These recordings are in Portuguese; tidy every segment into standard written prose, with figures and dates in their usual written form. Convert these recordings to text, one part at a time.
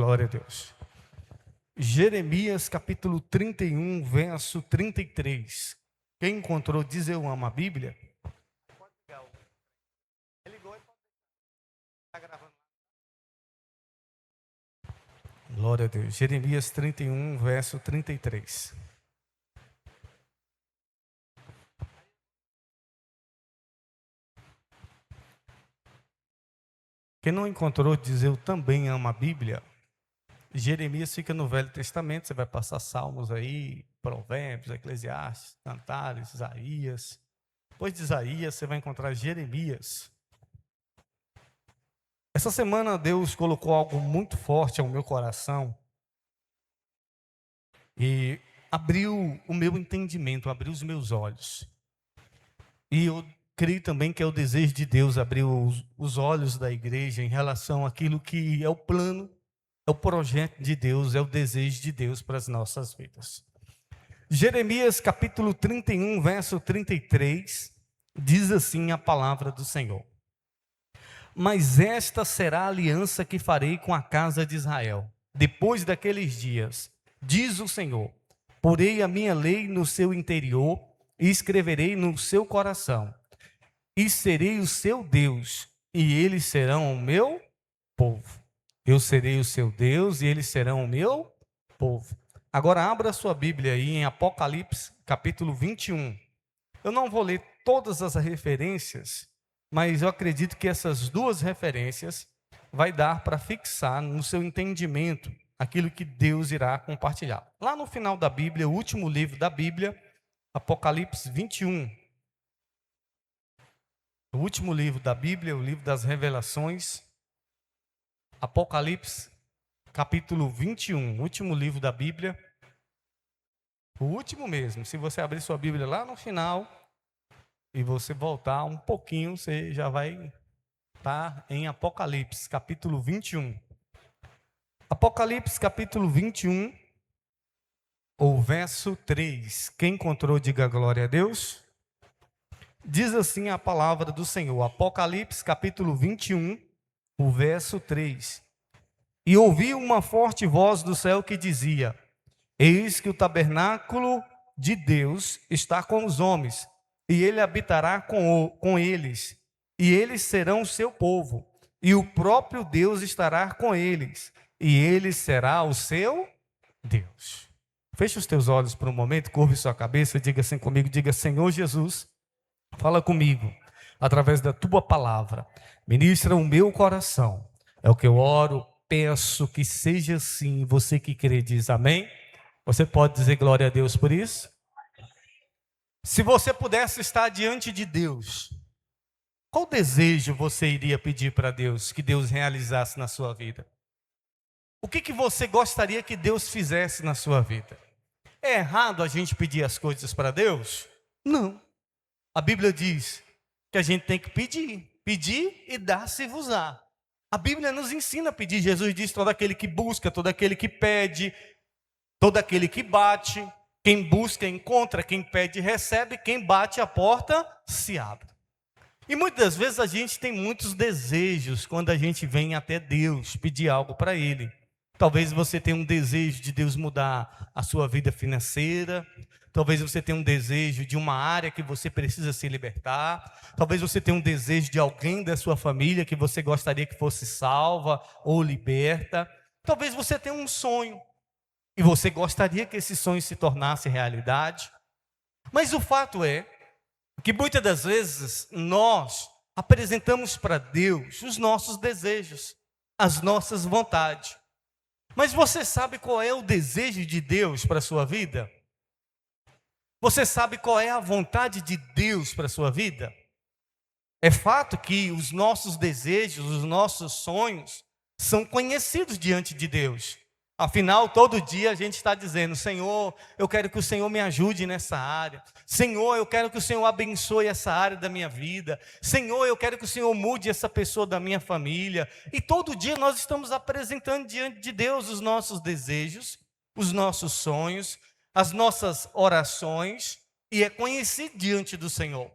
Glória a Deus. Jeremias capítulo 31, verso 33. Quem encontrou diz eu amo a Bíblia? Glória a Deus. Jeremias 31, verso 33. Quem não encontrou diz eu também amo a Bíblia. Jeremias fica no Velho Testamento, você vai passar Salmos aí, Provérbios, Eclesiastes, Cantares, Isaías. Depois de Isaías, você vai encontrar Jeremias. Essa semana Deus colocou algo muito forte ao meu coração e abriu o meu entendimento, abriu os meus olhos. E eu creio também que é o desejo de Deus abrir os olhos da igreja em relação àquilo que é o plano, é o projeto de Deus, é o desejo de Deus para as nossas vidas. Jeremias capítulo 31, verso 33, diz assim a palavra do Senhor: mas esta será a aliança que farei com a casa de Israel. Depois daqueles dias, diz o Senhor, porei a minha lei no seu interior e escreverei no seu coração. E serei o seu Deus, e eles serão o meu povo. Eu serei o seu Deus, e eles serão o meu povo. Agora abra sua Bíblia aí em Apocalipse, capítulo 21. Eu não vou ler todas as referências, mas eu acredito que essas duas referências vai dar para fixar no seu entendimento aquilo que Deus irá compartilhar. Lá no final da Bíblia, o último livro da Bíblia, Apocalipse 21. O último livro da Bíblia, o livro das revelações, Apocalipse, capítulo 21, o último livro da Bíblia. O último mesmo, se você abrir sua Bíblia lá no final e você voltar um pouquinho, você já vai estar em Apocalipse, capítulo 21. Apocalipse, capítulo 21, o verso 3. Quem encontrou, diga glória a Deus. Diz assim a palavra do Senhor, Apocalipse, capítulo 21, o verso 3. E ouvi uma forte voz do céu que dizia: eis que o tabernáculo de Deus está com os homens, e ele habitará com eles, e eles serão o seu povo, e o próprio Deus estará com eles, e ele será o seu Deus. Feche os teus olhos por um momento, curve sua cabeça e diga assim comigo, diga: Senhor Jesus, fala comigo, através da tua palavra, ministra o meu coração, é o que eu oro, peço que seja assim. Você que crê diz amém. Você pode dizer glória a Deus por isso? Se você pudesse estar diante de Deus, qual desejo você iria pedir para Deus, que Deus realizasse na sua vida? O que você gostaria que Deus fizesse na sua vida? É errado a gente pedir as coisas para Deus? Não. A Bíblia diz que a gente tem que pedir e dar-se-vos-á. A Bíblia nos ensina a pedir. Jesus diz: todo aquele que busca, todo aquele que pede, todo aquele que bate, quem busca encontra, quem pede recebe, quem bate a porta se abre. E muitas vezes a gente tem muitos desejos quando a gente vem até Deus pedir algo para Ele. Talvez você tenha um desejo de Deus mudar a sua vida financeira. Talvez você tenha um desejo de uma área que você precisa se libertar. Talvez você tenha um desejo de alguém da sua família que você gostaria que fosse salva ou liberta. Talvez você tenha um sonho e você gostaria que esse sonho se tornasse realidade. Mas o fato é que muitas das vezes nós apresentamos para Deus os nossos desejos, as nossas vontades. Mas você sabe qual é o desejo de Deus para a sua vida? Você sabe qual é a vontade de Deus para a sua vida? É fato que os nossos desejos, os nossos sonhos são conhecidos diante de Deus. Afinal, todo dia a gente está dizendo: Senhor, eu quero que o Senhor me ajude nessa área. Senhor, eu quero que o Senhor abençoe essa área da minha vida. Senhor, eu quero que o Senhor mude essa pessoa da minha família. E todo dia nós estamos apresentando diante de Deus os nossos desejos, os nossos sonhos, as nossas orações, e é conhecido diante do Senhor.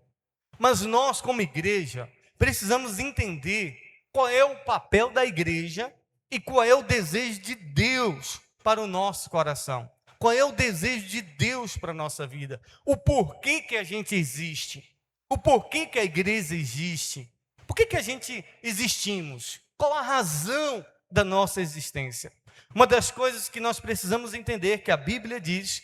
Mas nós, como igreja, precisamos entender qual é o papel da igreja E qual é o desejo de Deus para o nosso coração? Qual é o desejo de Deus para a nossa vida? O porquê que a gente existe? O porquê que a igreja existe? Por que a gente existimos? Qual a razão da nossa existência? Uma das coisas que nós precisamos entender, que a Bíblia diz,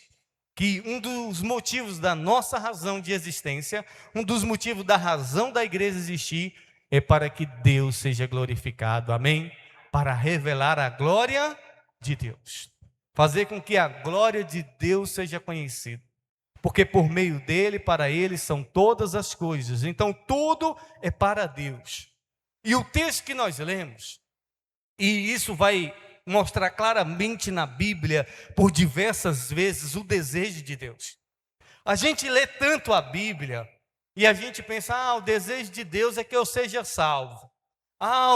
que um dos motivos da nossa razão de existência, um dos motivos da razão da igreja existir, é para que Deus seja glorificado, amém? Para revelar a glória de Deus, fazer com que a glória de Deus seja conhecida, porque por meio dele, para ele são todas as coisas, então tudo é para Deus. E o texto que nós lemos, e isso vai mostrar claramente na Bíblia, por diversas vezes, o desejo de Deus. A gente lê tanto a Bíblia, e a gente pensa, o desejo de Deus é que eu seja salvo.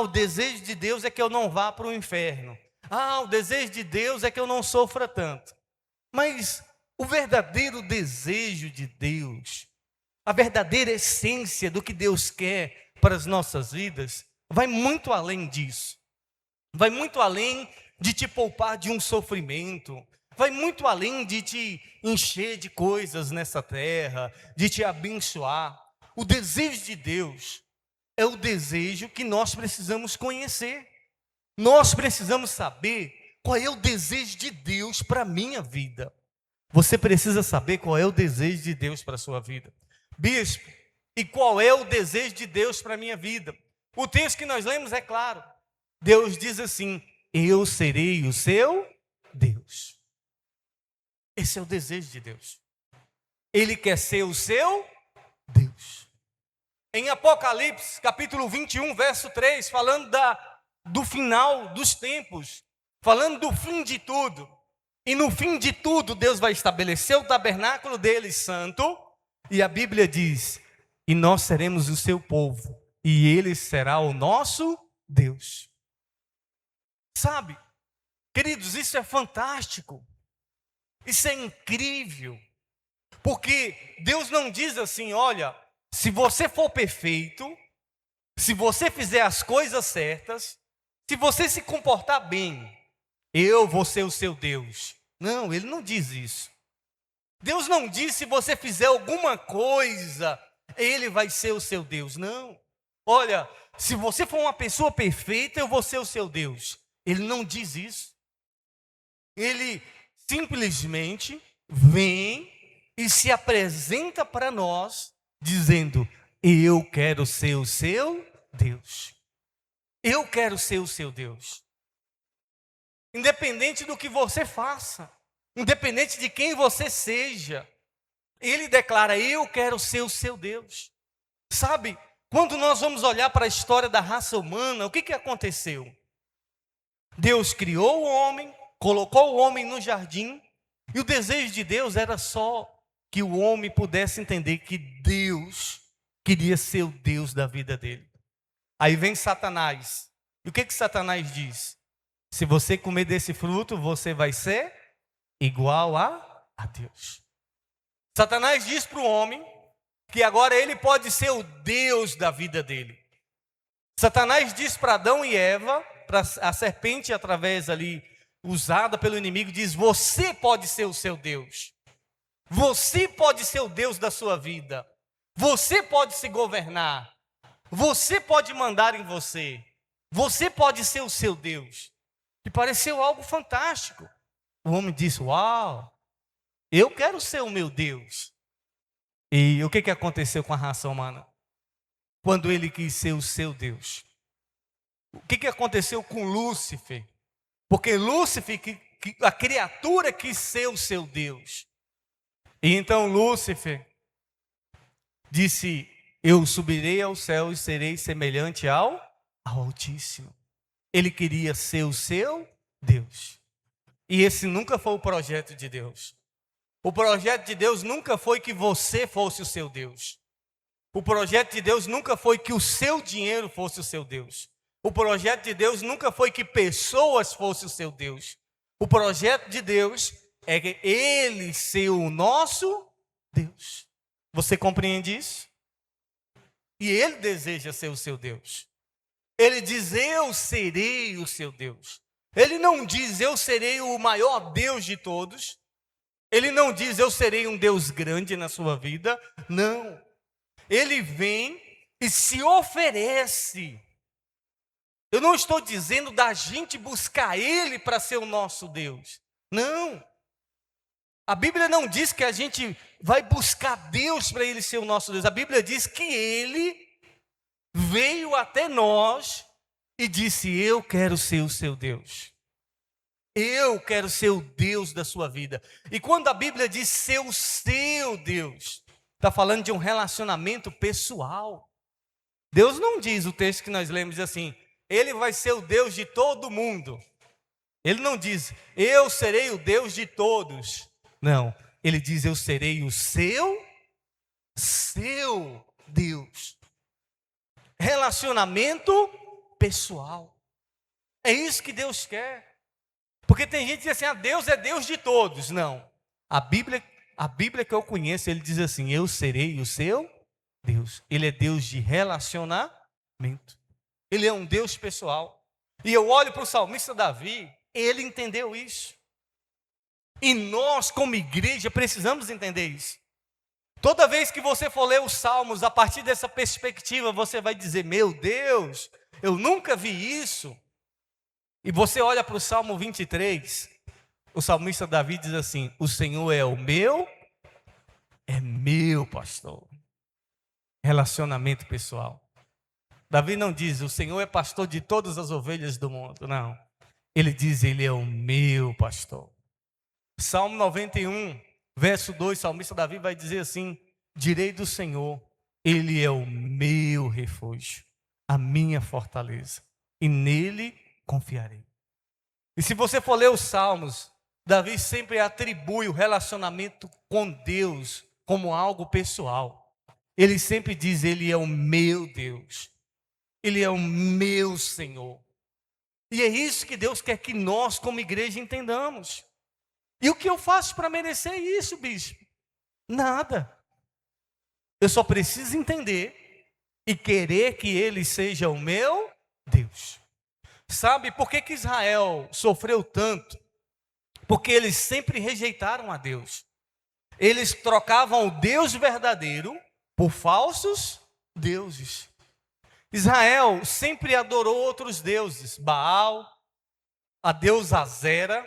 O desejo de Deus é que eu não vá para o inferno. O desejo de Deus é que eu não sofra tanto. Mas o verdadeiro desejo de Deus, a verdadeira essência do que Deus quer para as nossas vidas, vai muito além disso. Vai muito além de te poupar de um sofrimento. Vai muito além de te encher de coisas nessa terra, de te abençoar. O desejo de Deus é o desejo que nós precisamos conhecer. Nós precisamos saber qual é o desejo de Deus para a minha vida. Você precisa saber qual é o desejo de Deus para a sua vida. Bispo, e qual é o desejo de Deus para a minha vida? O texto que nós lemos é claro. Deus diz assim: eu serei o seu Deus. Esse é o desejo de Deus. Ele quer ser o seu Deus. Em Apocalipse, capítulo 21, verso 3, falando do final dos tempos, falando do fim de tudo. E no fim de tudo, Deus vai estabelecer o tabernáculo dele santo, e a Bíblia diz: e nós seremos o seu povo, e ele será o nosso Deus. Sabe, queridos, isso é fantástico, isso é incrível, porque Deus não diz assim: olha, se você for perfeito, se você fizer as coisas certas, se você se comportar bem, eu vou ser o seu Deus. Não, ele não diz isso. Deus não diz: se você fizer alguma coisa, ele vai ser o seu Deus. Não. Olha, se você for uma pessoa perfeita, eu vou ser o seu Deus. Ele não diz isso. Ele simplesmente vem e se apresenta para nós, dizendo: eu quero ser o seu Deus. Eu quero ser o seu Deus. Independente do que você faça, independente de quem você seja, ele declara: eu quero ser o seu Deus. Sabe, quando nós vamos olhar para a história da raça humana, o que aconteceu? Deus criou o homem, colocou o homem no jardim, e o desejo de Deus era só que o homem pudesse entender que Deus queria ser o Deus da vida dele. Aí vem Satanás. E o que Satanás diz? Se você comer desse fruto, você vai ser igual a Deus. Satanás diz para o homem que agora ele pode ser o Deus da vida dele. Satanás diz para Adão e Eva, para a serpente através ali, usada pelo inimigo, diz: você pode ser o seu Deus. Você pode ser o Deus da sua vida. Você pode se governar. Você pode mandar em você. Você pode ser o seu Deus. E pareceu algo fantástico. O homem disse: uau, eu quero ser o meu Deus. E o que aconteceu com a raça humana? Quando ele quis ser o seu Deus. O que aconteceu com Lúcifer? Porque Lúcifer, a criatura, quis ser o seu Deus. E então Lúcifer disse: eu subirei ao céu e serei semelhante ao Altíssimo. Ele queria ser o seu Deus. E esse nunca foi o projeto de Deus. O projeto de Deus nunca foi que você fosse o seu Deus. O projeto de Deus nunca foi que o seu dinheiro fosse o seu Deus. O projeto de Deus nunca foi que pessoas fossem o seu Deus. O projeto de Deus é que ele ser o nosso Deus. Você compreende isso? E ele deseja ser o seu Deus. Ele diz: eu serei o seu Deus. Ele não diz: eu serei o maior Deus de todos. Ele não diz: eu serei um Deus grande na sua vida. Não. Ele vem e se oferece. Eu não estou dizendo da gente buscar Ele para ser o nosso Deus. Não. A Bíblia não diz que a gente vai buscar Deus para Ele ser o nosso Deus. A Bíblia diz que Ele veio até nós e disse: eu quero ser o seu Deus. Eu quero ser o Deus da sua vida. E quando a Bíblia diz ser o seu Deus, está falando de um relacionamento pessoal. Deus não diz, o texto que nós lemos diz assim: Ele vai ser o Deus de todo mundo. Ele não diz: eu serei o Deus de todos. Não, ele diz: eu serei o seu Deus. Relacionamento pessoal. É isso que Deus quer. Porque tem gente que diz assim: Deus é Deus de todos. Não. A Bíblia que eu conheço, ele diz assim: eu serei o seu Deus. Ele é Deus de relacionamento. Ele é um Deus pessoal. E eu olho para o salmista Davi, ele entendeu isso. E nós, como igreja, precisamos entender isso. Toda vez que você for ler os salmos, a partir dessa perspectiva, você vai dizer: meu Deus, eu nunca vi isso. E você olha para o Salmo 23, o salmista Davi diz assim: o Senhor é meu pastor. Relacionamento pessoal. Davi não diz: o Senhor é pastor de todas as ovelhas do mundo. Não. Ele diz: Ele é o meu pastor. Salmo 91, verso 2, o salmista Davi vai dizer assim: direi do Senhor, Ele é o meu refúgio, a minha fortaleza, e nele confiarei. E se você for ler os salmos, Davi sempre atribui o relacionamento com Deus como algo pessoal. Ele sempre diz: Ele é o meu Deus, Ele é o meu Senhor. E é isso que Deus quer que nós, como igreja, entendamos. E o que eu faço para merecer isso, bispo? Nada. Eu só preciso entender e querer que Ele seja o meu Deus. Sabe por que Israel sofreu tanto? Porque eles sempre rejeitaram a Deus. Eles trocavam o Deus verdadeiro por falsos deuses. Israel sempre adorou outros deuses, Baal, a deusa Azera.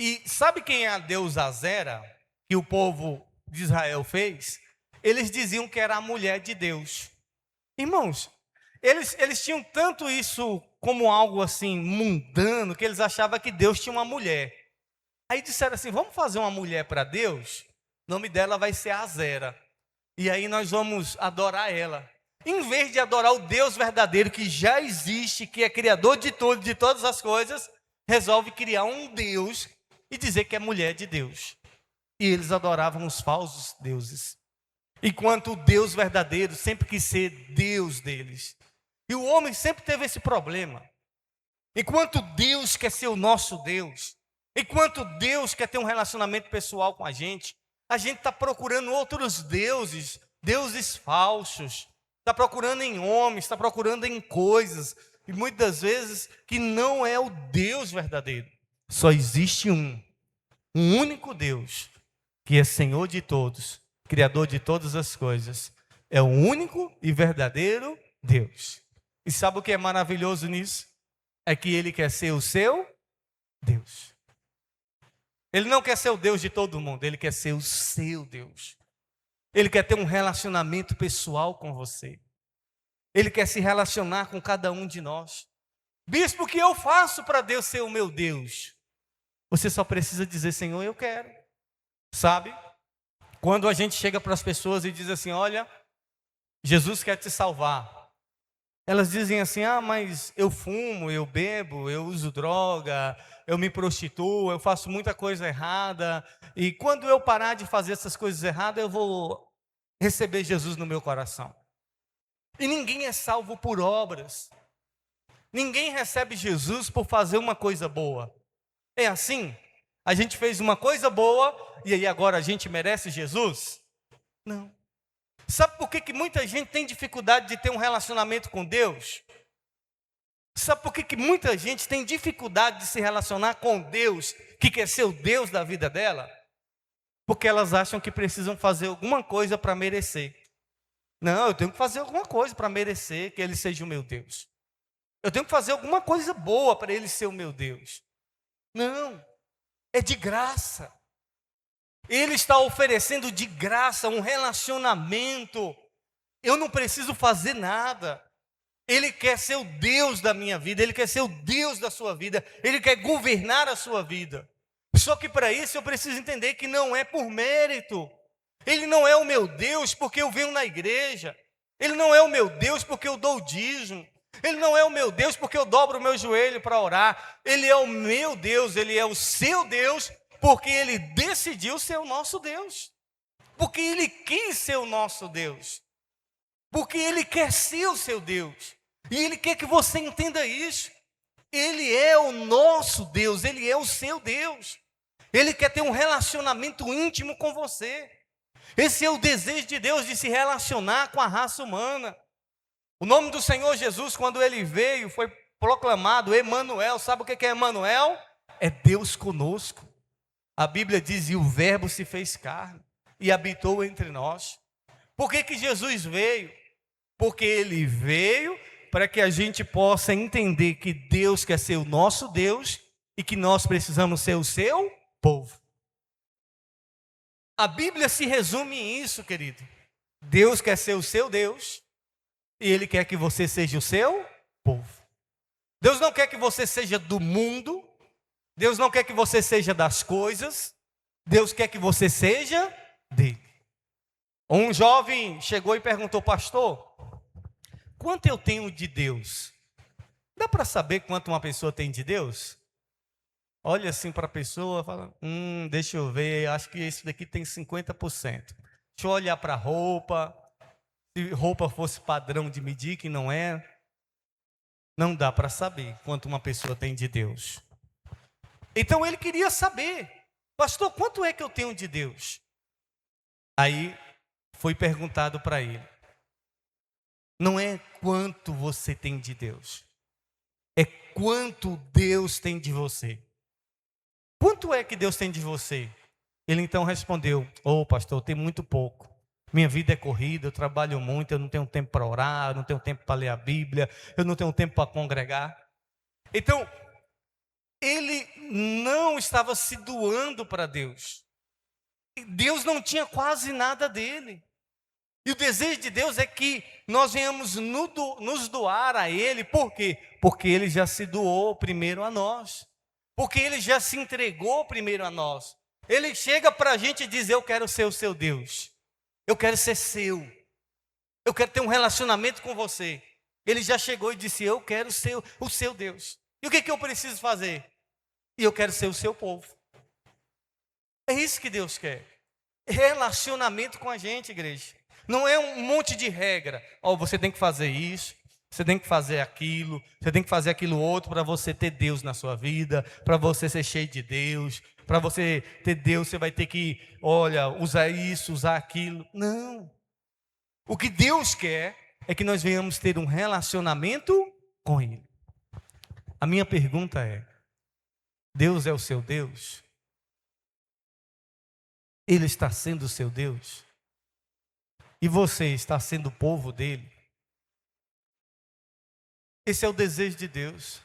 E sabe quem é a deusa Azera que o povo de Israel fez? Eles diziam que era a mulher de Deus. Irmãos, eles tinham tanto isso como algo assim mundano, que eles achavam que Deus tinha uma mulher. Aí disseram assim: vamos fazer uma mulher para Deus? O nome dela vai ser Azera. E aí nós vamos adorar ela. Em vez de adorar o Deus verdadeiro que já existe, que é criador de tudo, de todas as coisas, resolve criar um Deus e dizer que é mulher de Deus. E eles adoravam os falsos deuses. Enquanto o Deus verdadeiro sempre quis ser Deus deles. E o homem sempre teve esse problema. Enquanto Deus quer ser o nosso Deus, enquanto Deus quer ter um relacionamento pessoal com a gente está procurando outros deuses, deuses falsos. Está procurando em homens, está procurando em coisas. E muitas vezes que não é o Deus verdadeiro. Só existe um único Deus, que é Senhor de todos, Criador de todas as coisas. É o único e verdadeiro Deus. E sabe o que é maravilhoso nisso? É que Ele quer ser o seu Deus. Ele não quer ser o Deus de todo mundo, Ele quer ser o seu Deus. Ele quer ter um relacionamento pessoal com você. Ele quer se relacionar com cada um de nós. Bispo, o que eu faço para Deus ser o meu Deus? Você só precisa dizer: Senhor, eu quero. Sabe? Quando a gente chega para as pessoas e diz assim: olha, Jesus quer te salvar. Elas dizem assim: mas eu fumo, eu bebo, eu uso droga, eu me prostituo, eu faço muita coisa errada. E quando eu parar de fazer essas coisas erradas, eu vou receber Jesus no meu coração. E ninguém é salvo por obras. Ninguém recebe Jesus por fazer uma coisa boa. É assim? A gente fez uma coisa boa e aí agora a gente merece Jesus? Não. Sabe por que muita gente tem dificuldade de ter um relacionamento com Deus? Sabe por que que muita gente tem dificuldade de se relacionar com Deus, que quer ser o Deus da vida dela? Porque elas acham que precisam fazer alguma coisa para merecer. Não, eu tenho que fazer alguma coisa para merecer que Ele seja o meu Deus. Eu tenho que fazer alguma coisa boa para Ele ser o meu Deus. Não, é de graça. Ele está oferecendo de graça um relacionamento. Eu não preciso fazer nada. Ele quer ser o Deus da minha vida, Ele quer ser o Deus da sua vida, Ele quer governar a sua vida. Só que para isso eu preciso entender que não é por mérito. Ele não é o meu Deus porque eu venho na igreja. Ele não é o meu Deus porque eu dou o dízimo. Ele não é o meu Deus porque eu dobro o meu joelho para orar. Ele é o meu Deus, Ele é o seu Deus, porque Ele decidiu ser o nosso Deus. Porque Ele quis ser o nosso Deus. Porque Ele quer ser o seu Deus. E Ele quer que você entenda isso. Ele é o nosso Deus, Ele é o seu Deus. Ele quer ter um relacionamento íntimo com você. Esse é o desejo de Deus, de se relacionar com a raça humana. O nome do Senhor Jesus, quando Ele veio, foi proclamado Emanuel. Sabe o que é Emanuel? É Deus conosco. A Bíblia diz, e o verbo se fez carne e habitou entre nós. Por que que Jesus veio? Porque Ele veio para que a gente possa entender que Deus quer ser o nosso Deus e que nós precisamos ser o seu povo. A Bíblia se resume em isso, querido. Deus quer ser o seu Deus e Ele quer que você seja o seu povo. Deus não quer que você seja do mundo, Deus não quer que você seja das coisas, Deus quer que você seja dele. Um jovem chegou e perguntou, pastor, quanto eu tenho de Deus? Dá para saber quanto uma pessoa tem de Deus? Olha assim para a pessoa, fala, deixa eu ver, acho que isso daqui tem 50%. Deixa eu olhar para a roupa, se roupa fosse padrão de medir, que não é, não dá para saber quanto uma pessoa tem de Deus. Então ele queria saber, pastor, quanto é que eu tenho de Deus? Aí foi perguntado para ele, não é quanto você tem de Deus, é quanto Deus tem de você. Quanto é que Deus tem de você? Ele então respondeu, pastor, eu tenho muito pouco. Minha vida é corrida, eu trabalho muito, eu não tenho tempo para orar, eu não tenho tempo para ler a Bíblia, eu não tenho tempo para congregar. Então, ele não estava se doando para Deus. Deus não tinha quase nada dele. E o desejo de Deus é que nós venhamos nos doar a Ele. Por quê? Porque Ele já se doou primeiro a nós. Porque Ele já se entregou primeiro a nós. Ele chega para a gente e diz, eu quero ser o seu Deus. Eu quero ser seu. Eu quero ter um relacionamento com você. Ele já chegou e disse, eu quero ser o seu Deus. E o que eu preciso fazer? E eu quero ser o seu povo. É isso que Deus quer. Relacionamento com a gente, igreja. Não é um monte de regra. Você tem que fazer isso, você tem que fazer aquilo, você tem que fazer aquilo outro para você ter Deus na sua vida, para você ser cheio de Deus. Para você ter Deus, você vai ter que, usar isso, usar aquilo. Não. O que Deus quer é que nós venhamos ter um relacionamento com Ele. A minha pergunta é, Deus é o seu Deus? Ele está sendo o seu Deus? E você está sendo o povo dele? Esse é o desejo de Deus.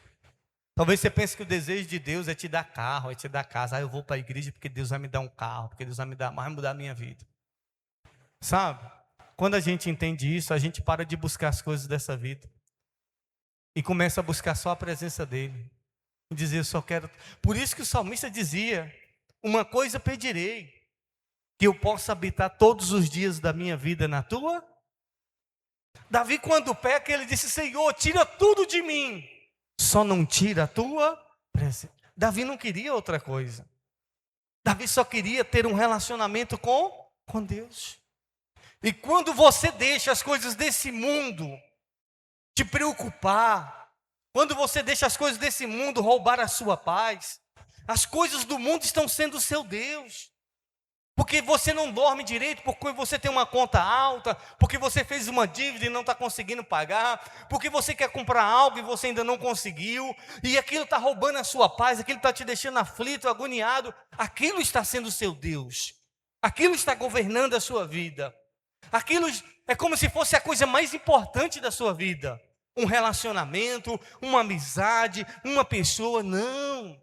Talvez você pense que o desejo de Deus é te dar carro, é te dar casa. Eu vou para a igreja porque Deus vai me dar um carro, porque Deus vai mudar a minha vida. Sabe? Quando a gente entende isso, a gente para de buscar as coisas dessa vida. E começa a buscar só a presença dele. E dizer, eu só quero... Por isso que o salmista dizia, uma coisa pedirei, que eu possa habitar todos os dias da minha vida na tua. Davi, quando peca, ele disse, Senhor, tira tudo de mim, só não tira a tua presença. Davi não queria outra coisa. Davi só queria ter um relacionamento com Deus. E quando você deixa as coisas desse mundo te preocupar, quando você deixa as coisas desse mundo roubar a sua paz, as coisas do mundo estão sendo o seu Deus. Porque você não dorme direito, porque você tem uma conta alta, porque você fez uma dívida e não está conseguindo pagar, porque você quer comprar algo e você ainda não conseguiu, e aquilo está roubando a sua paz, aquilo está te deixando aflito, agoniado. Aquilo está sendo o seu Deus, aquilo está governando a sua vida, aquilo é como se fosse a coisa mais importante da sua vida. Um relacionamento, uma amizade, uma pessoa. Não.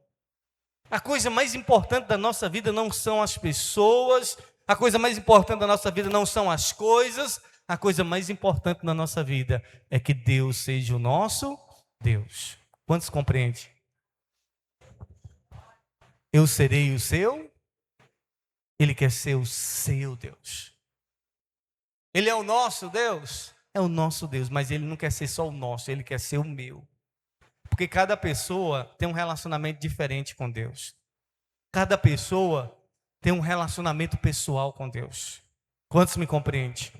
A coisa mais importante da nossa vida não são as pessoas, a coisa mais importante da nossa vida não são as coisas, a coisa mais importante da nossa vida é que Deus seja o nosso Deus. Quantos compreendem? Eu serei o seu, Ele quer ser o seu Deus. Ele é o nosso Deus? É o nosso Deus, mas Ele não quer ser só o nosso, Ele quer ser o meu. Porque cada pessoa tem um relacionamento diferente com Deus. Cada pessoa tem um relacionamento pessoal com Deus. Quantos me compreendem?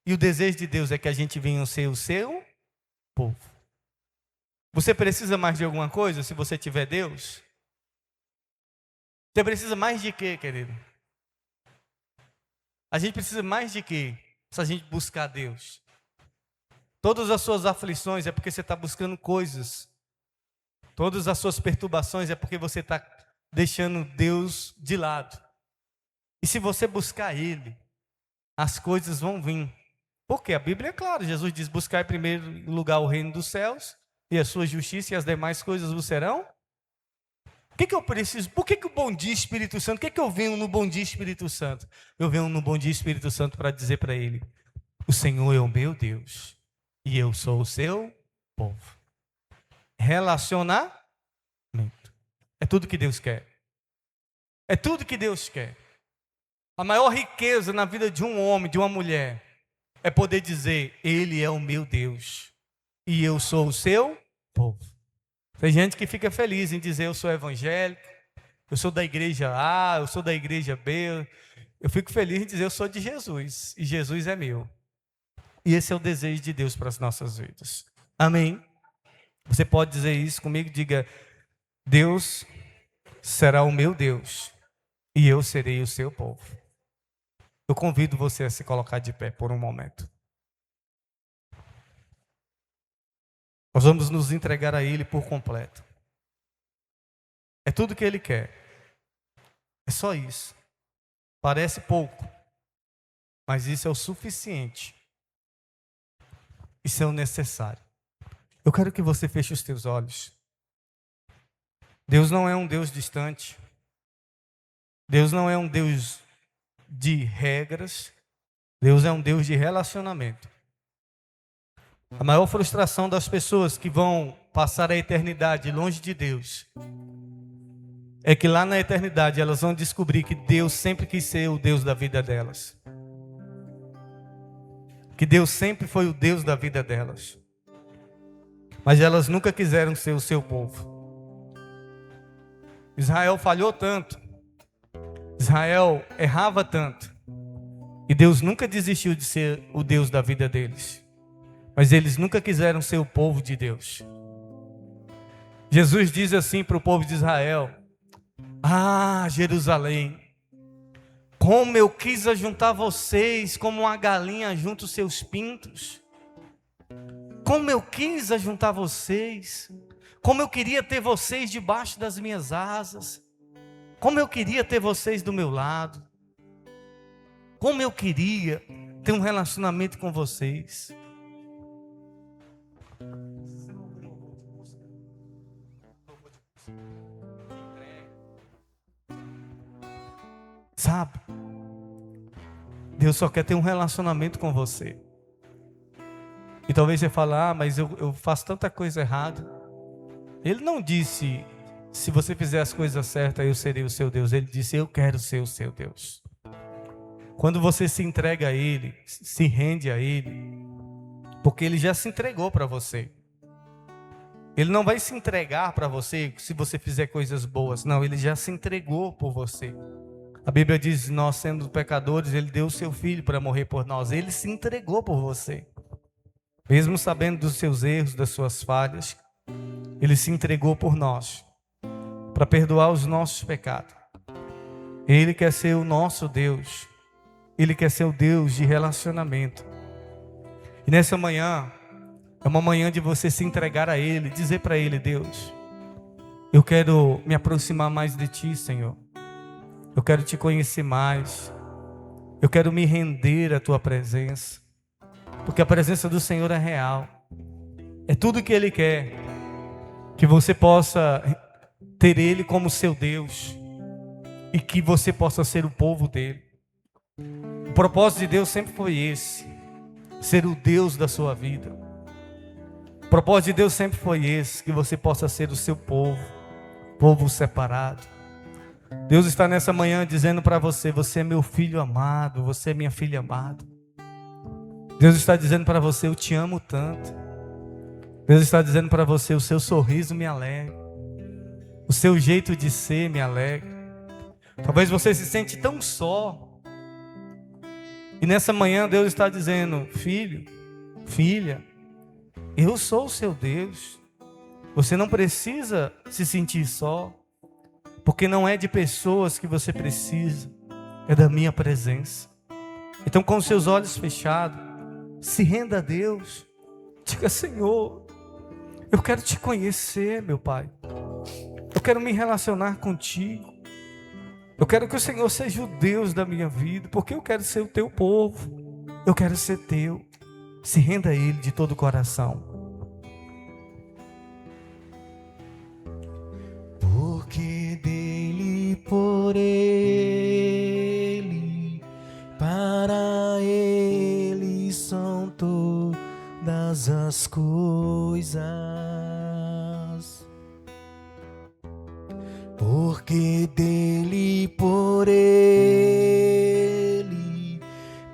E o desejo de Deus é que a gente venha ser o seu povo. Você precisa mais de alguma coisa se você tiver Deus? Você precisa mais de quê, querido? A gente precisa mais de quê se a gente buscar Deus? Todas as suas aflições é porque você está buscando coisas. Todas as suas perturbações é porque você está deixando Deus de lado. E se você buscar Ele, as coisas vão vir. Porque a Bíblia é clara, Jesus diz: buscar em primeiro lugar o reino dos céus e a sua justiça, e as demais coisas vos serão. O que eu preciso? Por que o bom dia Espírito Santo? O que eu venho no bom dia Espírito Santo? Eu venho no bom dia Espírito Santo para dizer para Ele: o Senhor é o meu Deus e eu sou o seu povo. Relacionamento é tudo que Deus quer. É tudo que Deus quer. A maior riqueza na vida de um homem, de uma mulher, é poder dizer: Ele é o meu Deus e eu sou o seu povo. Tem gente que fica feliz em dizer: eu sou evangélico, eu sou da igreja A, eu sou da igreja B. Eu fico feliz em dizer: eu sou de Jesus e Jesus é meu. E esse é o desejo de Deus para as nossas vidas. Amém? Você pode dizer isso comigo? Diga: Deus será o meu Deus e eu serei o seu povo. Eu convido você a se colocar de pé por um momento. Nós vamos nos entregar a Ele por completo. É tudo que Ele quer. É só isso. Parece pouco, mas isso é o suficiente. Isso é o necessário. Eu quero que você feche os teus olhos. Deus não é um Deus distante. Deus não é um Deus de regras. Deus é um Deus de relacionamento. A maior frustração das pessoas que vão passar a eternidade longe de Deus é que lá na eternidade elas vão descobrir que Deus sempre quis ser o Deus da vida delas. Que Deus sempre foi o Deus da vida delas. Mas elas nunca quiseram ser o seu povo. Israel falhou tanto. Israel errava tanto. E Deus nunca desistiu de ser o Deus da vida deles. Mas eles nunca quiseram ser o povo de Deus. Jesus diz assim para o povo de Israel: ah, Jerusalém, como eu quis ajuntar vocês como uma galinha junta os seus pintos. Como eu quis ajuntar vocês. Como eu queria ter vocês debaixo das minhas asas. Como eu queria ter vocês do meu lado. Como eu queria ter um relacionamento com vocês. Sabe? Deus só quer ter um relacionamento com você. E talvez você fale: ah, mas eu faço tanta coisa errada. Ele não disse: se você fizer as coisas certas, eu serei o seu Deus. Ele disse: eu quero ser o seu Deus. Quando você se entrega a Ele, se rende a Ele, porque Ele já se entregou para você. Ele não vai se entregar para você se você fizer coisas boas. Não, Ele já se entregou por você. A Bíblia diz: nós sendo pecadores, Ele deu o seu Filho para morrer por nós. Ele se entregou por você. Mesmo sabendo dos seus erros, das suas falhas, Ele se entregou por nós, para perdoar os nossos pecados. Ele quer ser o nosso Deus. Ele quer ser o Deus de relacionamento. E nessa manhã, é uma manhã de você se entregar a Ele, dizer para Ele: Deus, eu quero me aproximar mais de Ti, Senhor. Eu quero Te conhecer mais. Eu quero me render à Tua presença. Porque a presença do Senhor é real. É tudo que Ele quer. Que você possa ter Ele como seu Deus. E que você possa ser o povo dEle. O propósito de Deus sempre foi esse: ser o Deus da sua vida. O propósito de Deus sempre foi esse: que você possa ser o seu povo, povo separado. Deus está nessa manhã dizendo para você: você é meu filho amado, você é minha filha amada. Deus está dizendo para você: eu te amo tanto. Deus está dizendo para você: o seu sorriso me alegra, o seu jeito de ser me alegra. Talvez você se sente tão só. E nessa manhã Deus está dizendo: filho, filha, eu sou o seu Deus. Você não precisa se sentir só. Porque não é de pessoas que você precisa, é da minha presença. Então, com os seus olhos fechados, se renda a Deus. Diga: Senhor, eu quero te conhecer, meu Pai. Eu quero me relacionar contigo. Eu quero que o Senhor seja o Deus da minha vida, porque eu quero ser o teu povo. Eu quero ser teu. Se renda a Ele de todo o coração. Porque dele, por ele, para ele são todas as coisas. Porque dele, por ele,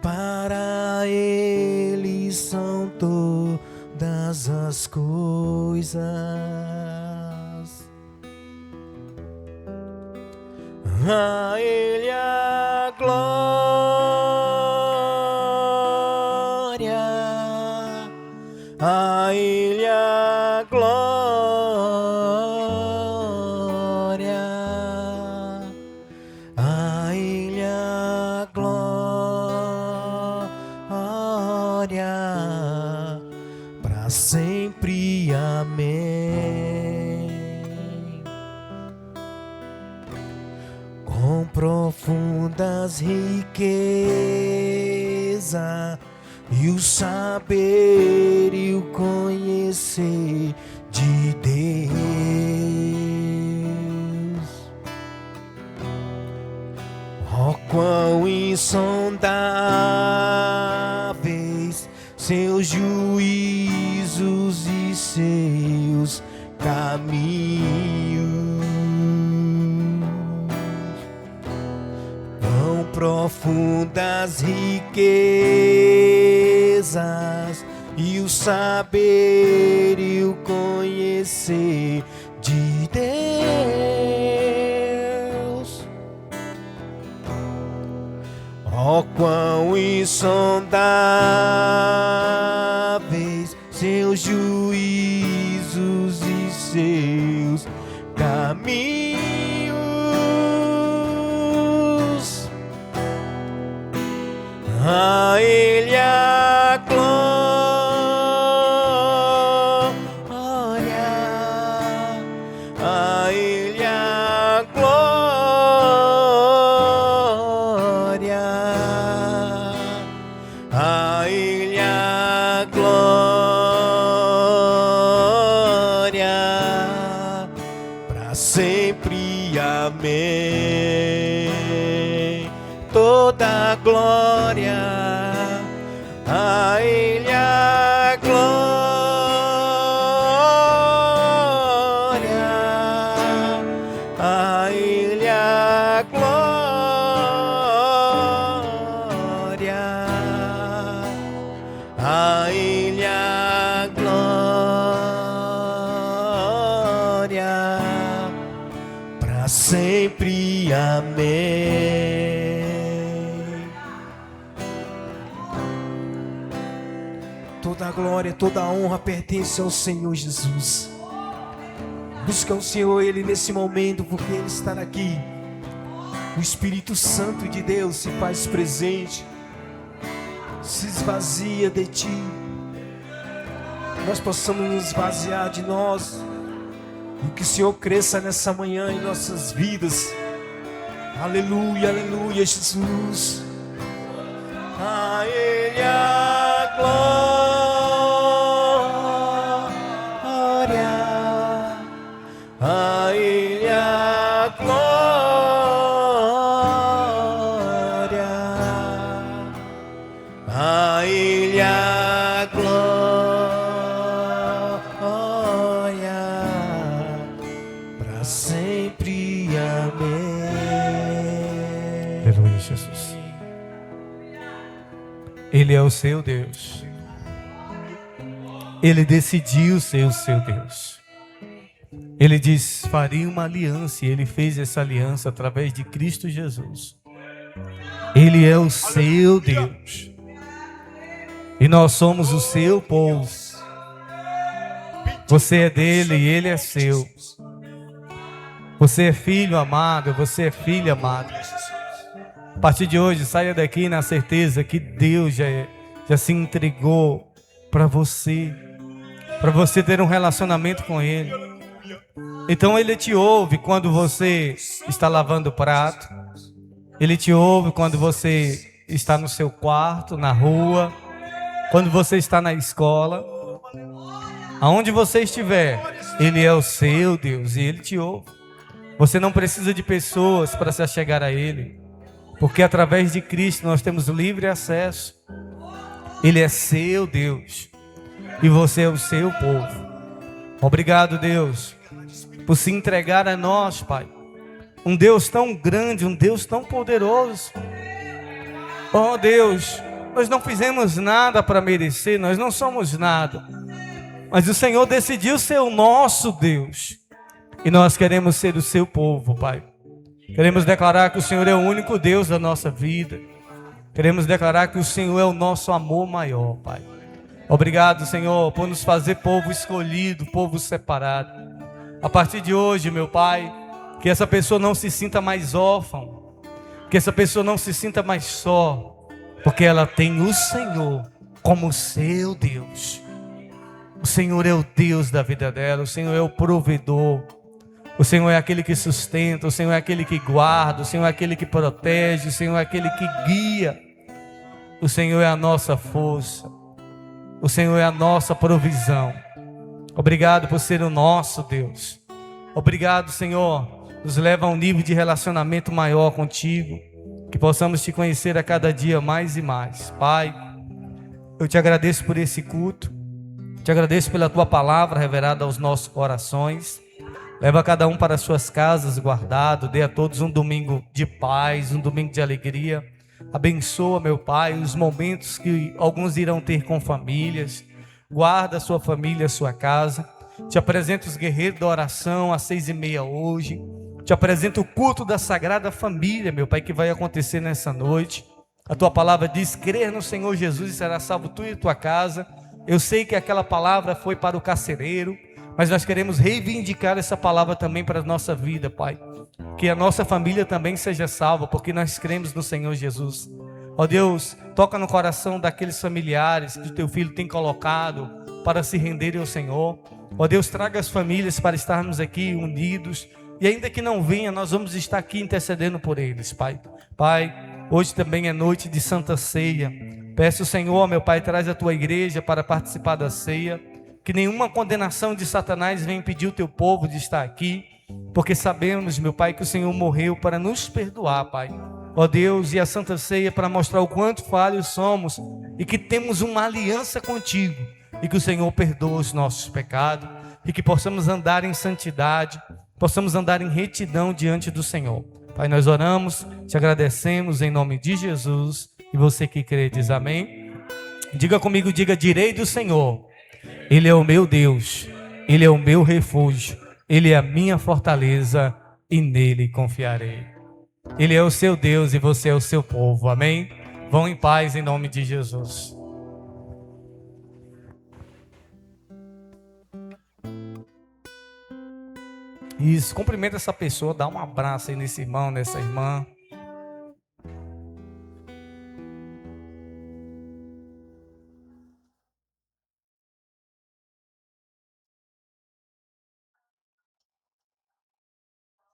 para ele são todas as coisas. A Ele a glória, a Ele a glória, a Ele a glória, para sempre, amém. Com profundas riquezas e o saber e o conhecer de Deus, ó quão insondáveis seus juízos e seus caminhos. Profundas riquezas e o saber e o conhecer de Deus, ó quão insondáveis seus juízos e seus caminhos. A Ele a glória, a Ele a glória, a Ele a glória, para sempre, amém. Toda glória, a Ele a glória, a Ele a glória, a Ele a glória, para sempre, amém. Toda a glória, toda a honra pertence ao Senhor Jesus. Busca o Senhor, Ele nesse momento, porque Ele está aqui. o Espírito Santo de Deus se faz presente, se esvazia de Ti. Nós possamos nos esvaziar de nós, e que o Senhor cresça nessa manhã em nossas vidas. Aleluia, aleluia, Jesus. A Ele a glória, a Ele a glória, a Ele a glória, para sempre. Amém. Aleluia, Jesus. Ele é o seu Deus. Ele decidiu ser o seu Deus. Ele diz, faria uma aliança, e Ele fez essa aliança através de Cristo Jesus. Ele é o seu Deus. E nós somos o seu povo. Você é dele e ele é seu. Você é filho amado, você é filha amada. A partir de hoje, saia daqui na certeza que Deus já se entregou para você ter um relacionamento com Ele. Então Ele te ouve quando você está lavando o prato. Ele te ouve quando você está no seu quarto, na rua, quando você está na escola. Aonde você estiver, Ele é o seu Deus e Ele te ouve. Você não precisa de pessoas para se achegar a Ele, porque através de Cristo nós temos livre acesso. Ele é seu Deus e você é o seu povo. Obrigado, Deus, por se entregar a nós, Pai. Um Deus tão grande, um Deus tão poderoso. Oh Deus, nós não fizemos nada para merecer, nós não somos nada. Mas o Senhor decidiu ser o nosso Deus. E nós queremos ser o seu povo, Pai. Queremos declarar que o Senhor é o único Deus da nossa vida. Queremos declarar que o Senhor é o nosso amor maior, Pai. Obrigado, Senhor, por nos fazer povo escolhido, povo separado. A partir de hoje, meu Pai, que essa pessoa não se sinta mais órfã, que essa pessoa não se sinta mais só, porque ela tem o Senhor como seu Deus. O Senhor é o Deus da vida dela, o Senhor é o provedor. O Senhor é aquele que sustenta, o Senhor é aquele que guarda, o Senhor é aquele que protege, o Senhor é aquele que guia. O Senhor é a nossa força, o Senhor é a nossa provisão. Obrigado por ser o nosso Deus. Obrigado, Senhor, nos leva a um nível de relacionamento maior contigo, que possamos te conhecer a cada dia mais e mais. Pai, eu te agradeço por esse culto, te agradeço pela tua palavra revelada aos nossos corações. Leva cada um para as suas casas guardado. Dê a todos um domingo de paz, um domingo de alegria. Abençoa, meu Pai, os momentos que alguns irão ter com famílias. Guarda a sua família, a sua casa. Te apresento os guerreiros da oração às 6h30 hoje. Te apresento o culto da Sagrada Família, meu Pai, que vai acontecer nessa noite. A tua palavra diz, crer no Senhor Jesus e será salvo tu e tua casa. Eu sei que aquela palavra foi para o carcereiro, mas nós queremos reivindicar essa palavra também para a nossa vida, Pai. Que a nossa família também seja salva, porque nós cremos no Senhor Jesus. Ó Deus, toca no coração daqueles familiares que o teu filho tem colocado para se renderem ao Senhor. Ó Deus, traga as famílias para estarmos aqui unidos. E ainda que não venha, nós vamos estar aqui intercedendo por eles, Pai. Pai, hoje também é noite de Santa Ceia. Peço, Senhor, meu Pai, traz a tua igreja para participar da ceia. Que nenhuma condenação de Satanás venha impedir o teu povo de estar aqui, porque sabemos, meu Pai, que o Senhor morreu para nos perdoar, Pai. Ó Deus, e a Santa Ceia para mostrar o quanto falhos somos e que temos uma aliança contigo e que o Senhor perdoa os nossos pecados e que possamos andar em santidade, possamos andar em retidão diante do Senhor. Pai, nós oramos, te agradecemos em nome de Jesus. E você que crê diz amém. Diga comigo, diga, direi do Senhor. Ele é o meu Deus, Ele é o meu refúgio, Ele é a minha fortaleza e nele confiarei. Ele é o seu Deus e você é o seu povo, amém? Vão em paz em nome de Jesus. Isso, cumprimenta essa pessoa, dá um abraço aí nesse irmão, nessa irmã.